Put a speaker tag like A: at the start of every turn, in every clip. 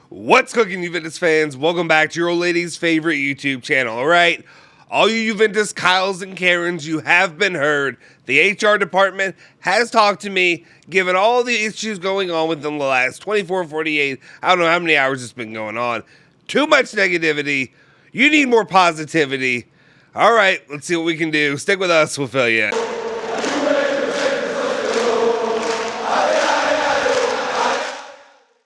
A: What's cooking, Juventus fans? Welcome back to your old lady's favorite YouTube channel, alright? All you Juventus Kyles and Karens, you have been heard. The HR department has talked to me, given all the issues going on within the last 24, 48, I don't know how many hours it's been going on. Too much negativity. You need more positivity. Alright, let's see what we can do. Stick with us, we'll fill you in.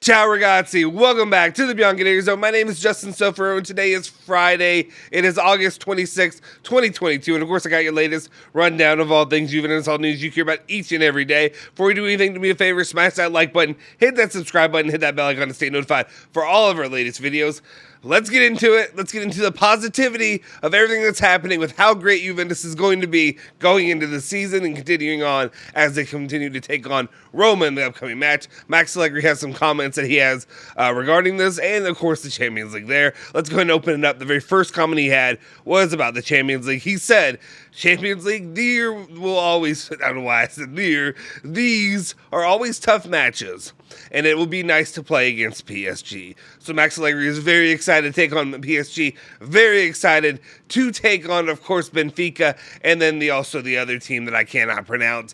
A: Ciao ragazzi, welcome back to the Bianconeri Zone. My name is Justin Sofero and today is Friday. It is August 26th, 2022, and of course I got your latest rundown of all things Juventus, all news you care about each and every day. Before you do anything, do me a favor, smash that like button, hit that subscribe button, hit that bell icon to stay notified for all of our latest videos. Let's get into it. Let's get into the positivity of everything that's happening with how great Juventus is going to be going into the season and continuing on as they continue to take on Roma in the upcoming match. Max Allegri has some comments that he has regarding this and, of course, the Champions League there. Let's go ahead and open it up. The very first comment he had was about the Champions League. He said, Champions League, the year will always, I don't know why I said the year, these are always tough matches, and it will be nice to play against PSG. So Max Allegri is very excited to take on PSG, very excited to take on, of course, Benfica, and then also the other team that I cannot pronounce.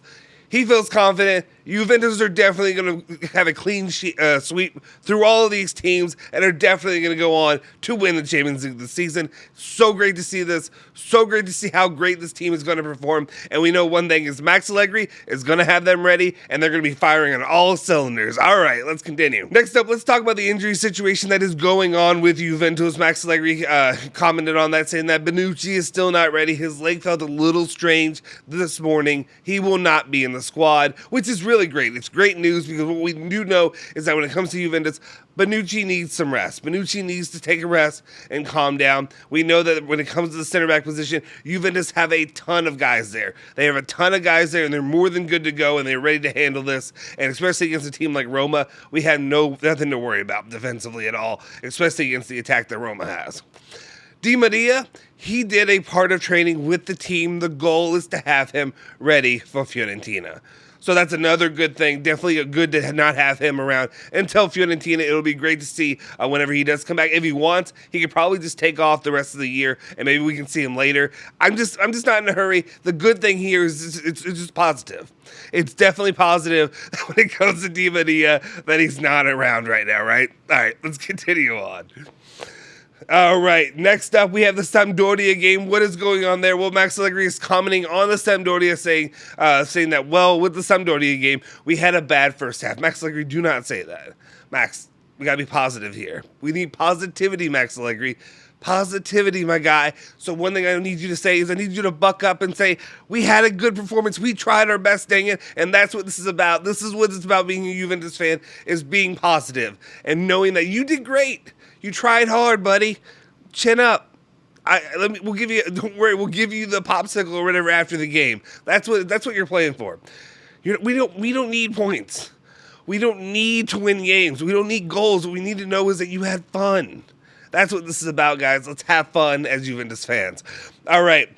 A: He feels confident. Juventus are definitely going to have a clean sweep through all of these teams and are definitely going to go on to win the Champions League this season. So great to see this. So great to see how great this team is going to perform. And we know one thing is Max Allegri is going to have them ready and they're going to be firing on all cylinders. All right, let's continue. Next up, let's talk about the injury situation that is going on with Juventus. Max Allegri commented on that, saying that Bonucci is still not ready. His leg felt a little strange this morning. He will not be in the squad, which is really great. It's great news because what we do know is that when it comes to Juventus, Bonucci needs some rest. Bonucci needs to take a rest and calm down. We know that when it comes to the center back position, Juventus have a ton of guys there. They have a ton of guys there, and they're more than good to go, and they're ready to handle this. And especially against a team like Roma, we had nothing to worry about defensively at all, especially against the attack that Roma has. Di Maria, he did a part of training with the team. The goal is to have him ready for Fiorentina. So that's another good thing. Definitely good to not have him around until Fiorentina. It'll be great to see whenever he does come back. If he wants, he could probably just take off the rest of the year, and maybe we can see him later. I'm just not in a hurry. The good thing here is it's just positive. It's definitely positive when it comes to Di Maria that he's not around right now, right? All right, let's continue on. All right, next up, we have the Sampdoria game. What is going on there? Well, Max Allegri is commenting on the Sampdoria, saying that, well, with the Sampdoria game, we had a bad first half. Max Allegri, do not say that. Max, we got to be positive here. We need positivity, Max Allegri. Positivity, my guy. So one thing I need you to say is I need you to buck up and say, we had a good performance. We tried our best, dang it. And that's what this is about. This is what it's about being a Juventus fan, is being positive and knowing that you did great. You tried hard, buddy. Chin up. We'll give you. Don't worry. We'll give you the popsicle or whatever after the game. That's what you're playing for. We don't need points. We don't need to win games. We don't need goals. What we need to know is that you had fun. That's what this is about, guys. Let's have fun as Juventus fans. All right.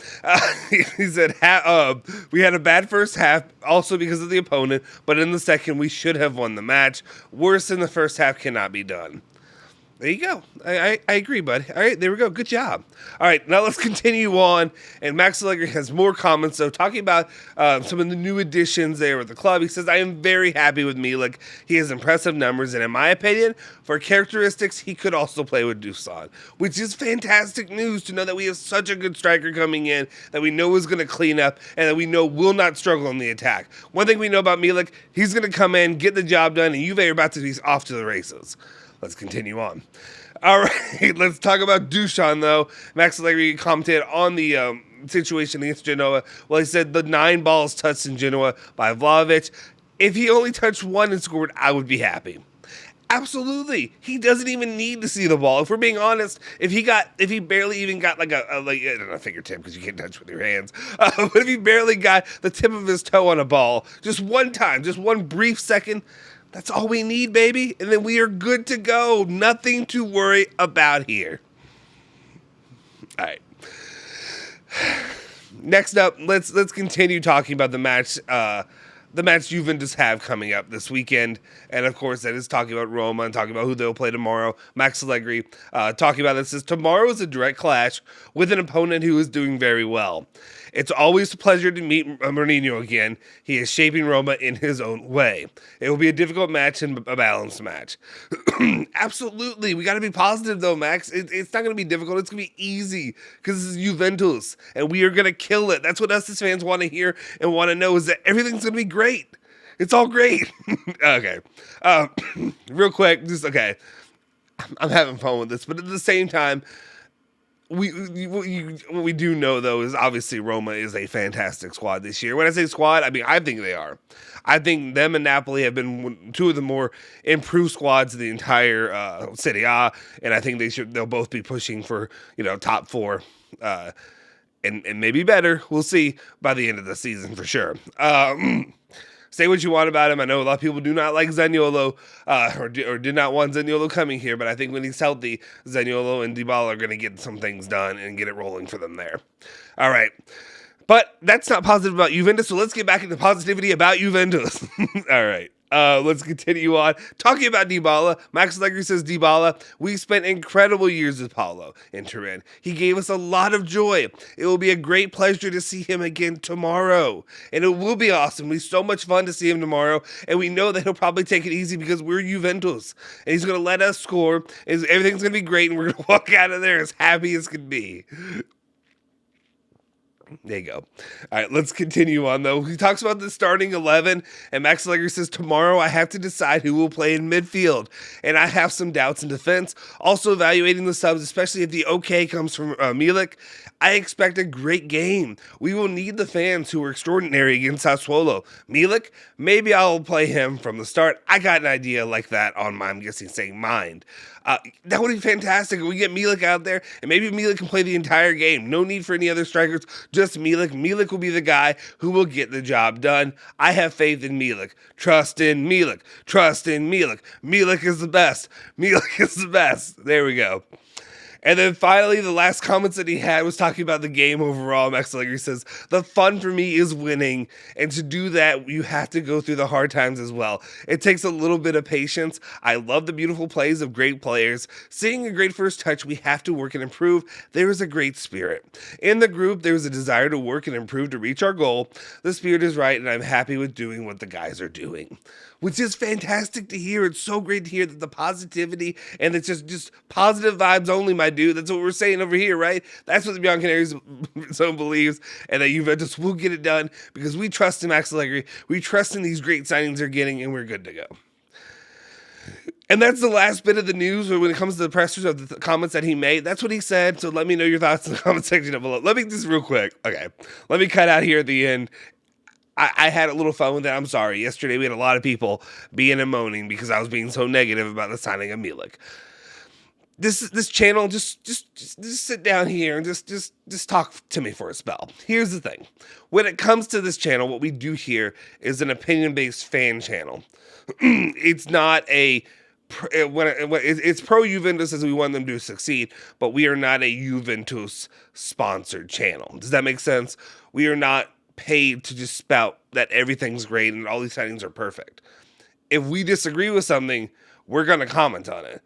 A: He said, we had a bad first half, also because of the opponent, but in the second, we should have won the match. Worse than the first half cannot be done. There you go. I agree, buddy. All right, there we go. Good job. All right, now let's continue on. And Max Allegri has more comments, though, talking about some of the new additions there with the club. He says, I am very happy with MILIK. He has impressive numbers, and in my opinion, for characteristics, he could also play with Dusan, which is fantastic news to know that we have such a good striker coming in that we know is going to clean up and that we know will not struggle in the attack. One thing we know about MILIK, he's going to come in, get the job done, and Juve are about to be off to the races. Let's continue on. All right, let's talk about Dusan, though. Max Allegri commented on the situation against Genoa. Well, he said the 9 balls touched in Genoa by Vlahovic. If he only touched one and scored, I would be happy. Absolutely. He doesn't even need to see the ball. If we're being honest, if he barely even got like I don't know, fingertip, because you can't touch with your hands, but if he barely got the tip of his toe on a ball, just one time, just one brief second, that's all we need, baby. And then we are good to go. Nothing to worry about here. All right. Next up, let's continue talking about the match the match Juventus have coming up this weekend. And of course, that is talking about Roma and talking about who they'll play tomorrow. Max Allegri talking about this says tomorrow is a direct clash with an opponent who is doing very well. It's always a pleasure to meet Mourinho again. He is shaping Roma in his own way. It will be a difficult match and a balanced match. Absolutely. We got to be positive, though, Max. It's not going to be difficult. It's going to be easy because this is Juventus, and we are going to kill it. That's what us as fans want to hear and want to know, is that everything's going to be great. It's all great. Okay. Real quick, okay. I'm having fun with this, but at the same time, what we do know, though, is obviously Roma is a fantastic squad this year. When I say squad, I mean, I think they are. I think them and Napoli have been two of the more improved squads of the entire Serie A, and I think they'll both be pushing for, top four, and maybe better. We'll see by the end of the season for sure. Say what you want about him. I know a lot of people do not like Zaniolo, or did not want Zaniolo coming here, but I think when he's healthy, Zaniolo and Dybala are going to get some things done and get it rolling for them there. All right. But that's not positive about Juventus, so let's get back into positivity about Juventus. All right. Let's continue on. Talking about Dybala, Max Allegri says Dybala, we spent incredible years with Paolo in Turin. He gave us a lot of joy. It will be a great pleasure to see him again tomorrow. And it will be awesome. It'll be so much fun to see him tomorrow. And we know that he'll probably take it easy because we're Juventus. And he's going to let us score. And everything's going to be great. And we're going to walk out of there as happy as can be. There you go. All right, let's continue on, though. He talks about the starting 11, and Max Allegri says, tomorrow I have to decide who will play in midfield, and I have some doubts in defense. Also evaluating the subs, especially if the okay comes from MILIK. I expect a great game. We will need the fans who were extraordinary against Sassuolo. MILIK, maybe I'll play him from the start. I got an idea like that on my, I'm guessing, saying mind. That would be fantastic if we get MILIK out there, and maybe MILIK can play the entire game. No need for any other strikers, just MILIK. MILIK will be the guy who will get the job done. I have faith in MILIK. Trust in MILIK. Trust in MILIK. MILIK is the best. MILIK is the best. There we go. And then finally, the last comments that he had was talking about the game overall. Max Allegri says, the fun for me is winning. And to do that, you have to go through the hard times as well. It takes a little bit of patience. I love the beautiful plays of great players. Seeing a great first touch, we have to work and improve. There is a great spirit. In the group, there is a desire to work and improve to reach our goal. The spirit is right, and I'm happy with doing what the guys are doing. Which is fantastic to hear. It's so great to hear that the positivity and it's just positive vibes only, my dude. That's what we're saying over here, right? That's what the Beyond Canaries Zone believes, and that Juventus will get it done because we trust in Max Allegri. We trust in these great signings they're getting, and we're good to go. And that's the last bit of the news when it comes to the pressers of the comments that he made. That's what he said, so let me know your thoughts in the comment section down below. Let me just real quick. Okay, let me cut out here at the end. I had a little fun with that. I'm sorry. Yesterday we had a lot of people being and moaning because I was being so negative about the signing of MILIK. This channel, just sit down here and just talk to me for a spell. Here's the thing. When it comes to this channel, what we do here is an opinion-based fan channel. It's not a... It's pro Juventus as we want them to succeed, but we are not a Juventus sponsored channel. Does that make sense? We are not paid to just spout that everything's great and all these signings are perfect. If we disagree with something, we're going to comment on it.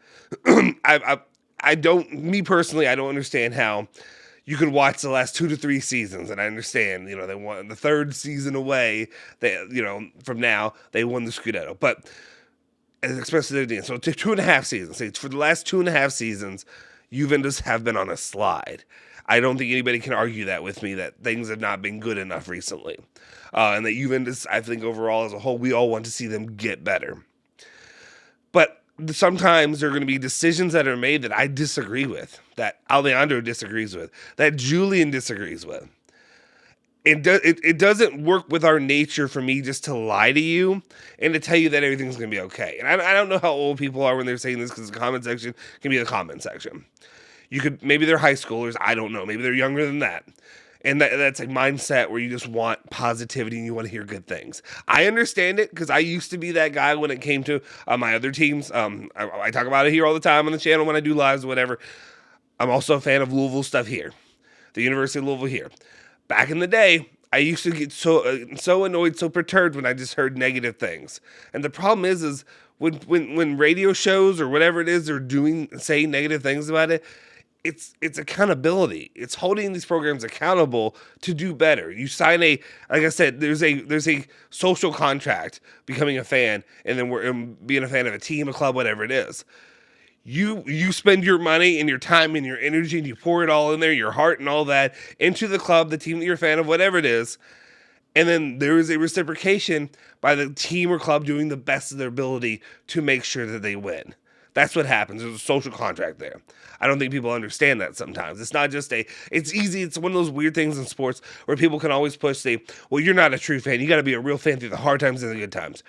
A: I don't understand how you could watch the last 2 to 3 seasons, and I understand, they won the 3rd season away, from now, they won the Scudetto, but especially their so 2.5 seasons, for the last 2.5 seasons, Juventus have been on a slide. I don't think anybody can argue that with me, that things have not been good enough recently. And that Juventus, I think overall as a whole, we all want to see them get better. But sometimes there are going to be decisions that are made that I disagree with, that Alejandro disagrees with, that Julian disagrees with. It doesn't work with our nature for me just to lie to you and to tell you that everything's going to be okay. And I don't know how old people are when they're saying this, because the comment section can be the comment section. Maybe they're high schoolers, I don't know. Maybe they're younger than that. And that's a mindset where you just want positivity and you want to hear good things. I understand it because I used to be that guy when it came to my other teams. I talk about it here all the time on the channel when I do lives or whatever. I'm also a fan of Louisville stuff here. The University of Louisville here. Back in the day, I used to get so annoyed, so perturbed when I just heard negative things. And the problem is when radio shows or whatever it is they're saying negative things about it, it's accountability. It's holding these programs accountable to do better. You sign like I said, there's a social contract becoming a fan, and then being a fan of a team, a club, whatever it is. You spend your money and your time and your energy, and you pour it all in there, your heart and all that, into the club, the team that you're a fan of, whatever it is. And then there is a reciprocation by the team or club doing the best of their ability to make sure that they win. That's what happens. There's a social contract there. I don't think people understand that sometimes. It's not just it's easy. It's one of those weird things in sports where people can always well, you're not a true fan. You got to be a real fan through the hard times and the good times.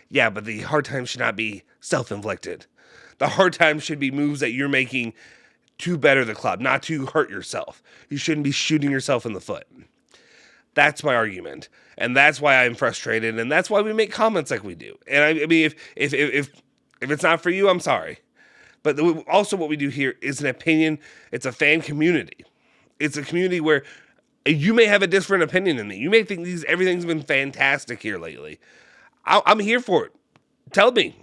A: Yeah, but the hard times should not be self-inflicted. The hard times should be moves that you're making to better the club, not to hurt yourself. You shouldn't be shooting yourself in the foot. That's my argument. And that's why I'm frustrated. And that's why we make comments like we do. And I mean, if it's not for you, I'm sorry. But also what we do here is an opinion. It's a fan community. It's a community where you may have a different opinion than me. You may think everything's been fantastic here lately. I'm here for it. Tell me.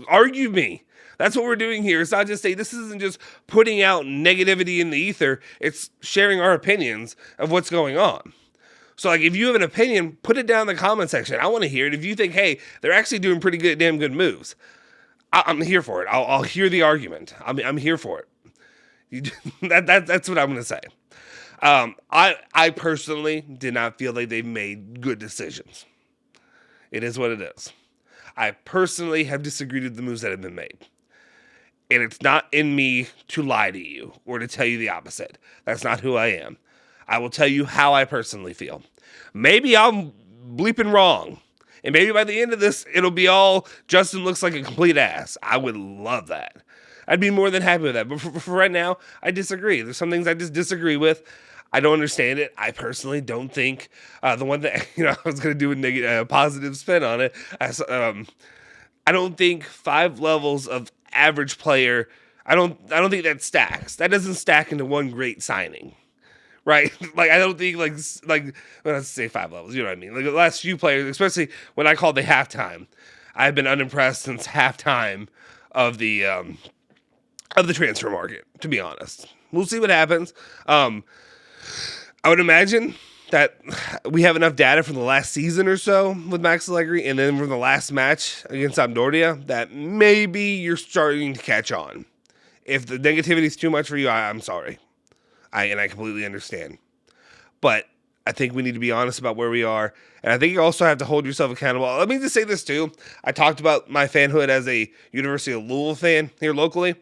A: Argue me. That's what we're doing here. It's not just this isn't just putting out negativity in the ether. It's sharing our opinions of what's going on. So, if you have an opinion, put it down in the comment section. I want to hear it. If you think, hey, they're actually doing pretty damn good moves, I'm here for it. I'll hear the argument. I'm here for it. That's what I'm going to say. I personally did not feel like they made good decisions. It is what it is. I personally have disagreed with the moves that have been made. And it's not in me to lie to you or to tell you the opposite. That's not who I am. I will tell you how I personally feel. Maybe I'm bleeping wrong. And maybe by the end of this, it'll be all Justin looks like a complete ass. I would love that. I'd be more than happy with that. But for right now, I disagree. There's some things I just disagree with. I don't understand it. I personally don't think the one that I was going to do a positive spin on it. I don't think 5 levels of average player. I don't think that stacks. That doesn't stack into one great signing. Right? I don't think, let's say 5 levels, you know what I mean? The last few players, especially when I called the halftime, I've been unimpressed since halftime of the transfer market, to be honest. We'll see what happens. I would imagine that we have enough data from the last season or so with Max Allegri, and then from the last match against Sampdoria, that maybe you're starting to catch on. If the negativity is too much for you, I'm sorry. I completely understand. But I think we need to be honest about where we are. And I think you also have to hold yourself accountable. Let me just say this too. I talked about my fanhood as a University of Louisville fan here locally.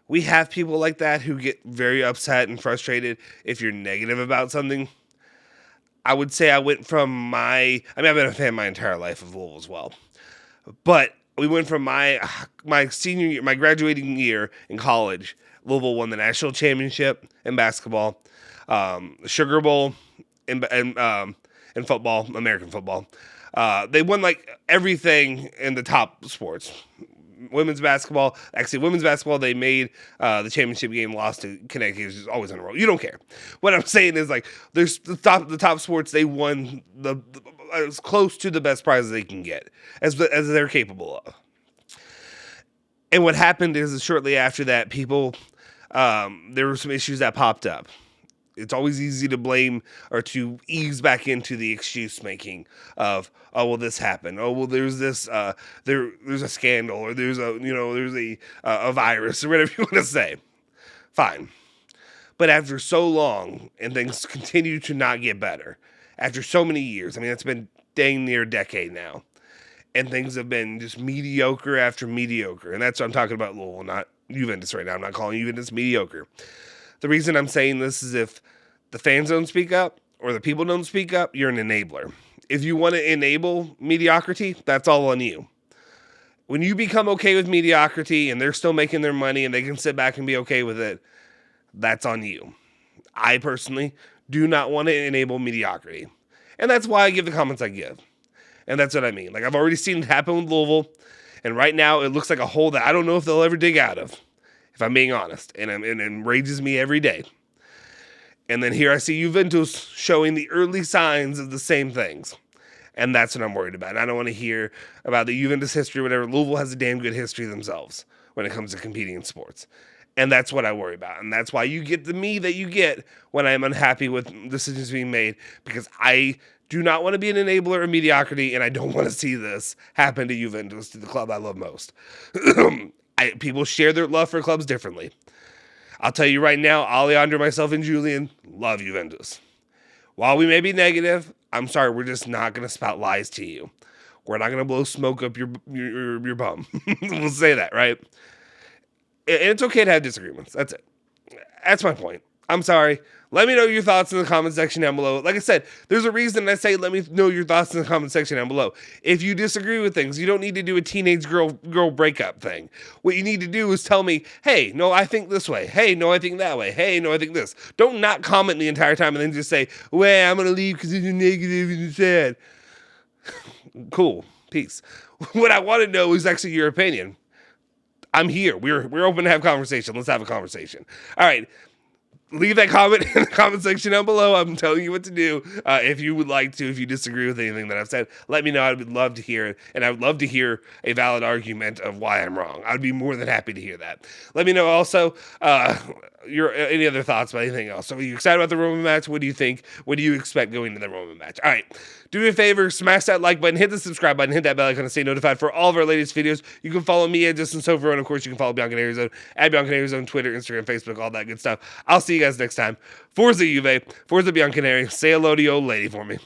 A: We have people like that who get very upset and frustrated if you're negative about something. I would say I went from I've been a fan my entire life of Louisville as well. But we went from my senior year, my graduating year in college. Louisville won the national championship in basketball, Sugar Bowl in football, American football. They won everything in the top sports. Women's basketball, they made the championship game, lost to Connecticut, which is always on a roll. You don't care. What I'm saying is there's the top sports. They won as close to the best prizes they can get as they're capable of. And what happened is shortly after that, there were some issues that popped up. It's always easy to blame or to ease back into the excuse making of, oh, well, this happened. Oh, well, there's this, there's a scandal, or there's a virus, or whatever you want to say. Fine. But after so long, and things continue to not get better, after so many years, it's been dang near a decade now, and things have been just mediocre after mediocre. And that's what I'm talking about, Louisville, not Juventus right now. I'm not calling Juventus mediocre. The reason I'm saying this is if the fans don't speak up or the people don't speak up, you're an enabler. If you want to enable mediocrity, that's all on you. When you become okay with mediocrity and they're still making their money and they can sit back and be okay with it, that's on you. I personally do not want to enable mediocrity. And that's why I give the comments I give. And that's what I mean. I've already seen it happen with Louisville. And right now, it looks like a hole that I don't know if they'll ever dig out of, if I'm being honest. And it enrages me every day. And then here I see Juventus showing the early signs of the same things. And that's what I'm worried about. And I don't want to hear about the Juventus history or whatever. Louisville has a damn good history themselves when it comes to competing in sports. And that's what I worry about. And that's why you get the me that you get when I'm unhappy with decisions being made, because I do not want to be an enabler of mediocrity, and I don't want to see this happen to Juventus, to the club I love most. People share their love for clubs differently. I'll tell you right now, Alejandro, myself, and Julian love Juventus. While we may be negative, I'm sorry, we're just not going to spout lies to you. We're not going to blow smoke up your bum. We'll say that, right? And it's okay to have disagreements. That's it. That's my point. I'm sorry. Let me know your thoughts in the comment section down below. Like I said, there's a reason I say let me know your thoughts in the comment section down below. If you disagree with things, you don't need to do a teenage girl breakup thing. What you need to do is tell me, hey, no, I think this way. Hey, no, I think that way. Hey, no, I think this. Don't not comment the entire time and then just say, well, I'm going to leave because it's negative and it's sad. Cool. Peace. What I want to know is actually your opinion. I'm here. We're open to have conversation. Let's have a conversation. All right. Leave that comment in the comment section down below. I'm telling you what to do. If you would like to, if you disagree with anything that I've said, let me know. I would love to hear it. And I would love to hear a valid argument of why I'm wrong. I'd be more than happy to hear that. Let me know also any other thoughts about anything else. So are you excited about the Roma match? What do you think? What do you expect going into the Roma match? All right. Do me a favor, smash that like button, hit the subscribe button, hit that bell icon to stay notified for all of our latest videos. You can follow me at Justin Sofer, and of course you can follow Bianconeri Zone at Bianconeri Zone, Twitter, Instagram, Facebook, all that good stuff. I'll see you guys next time. Forza Juve, Forza Bianconeri. Say hello to your old lady for me.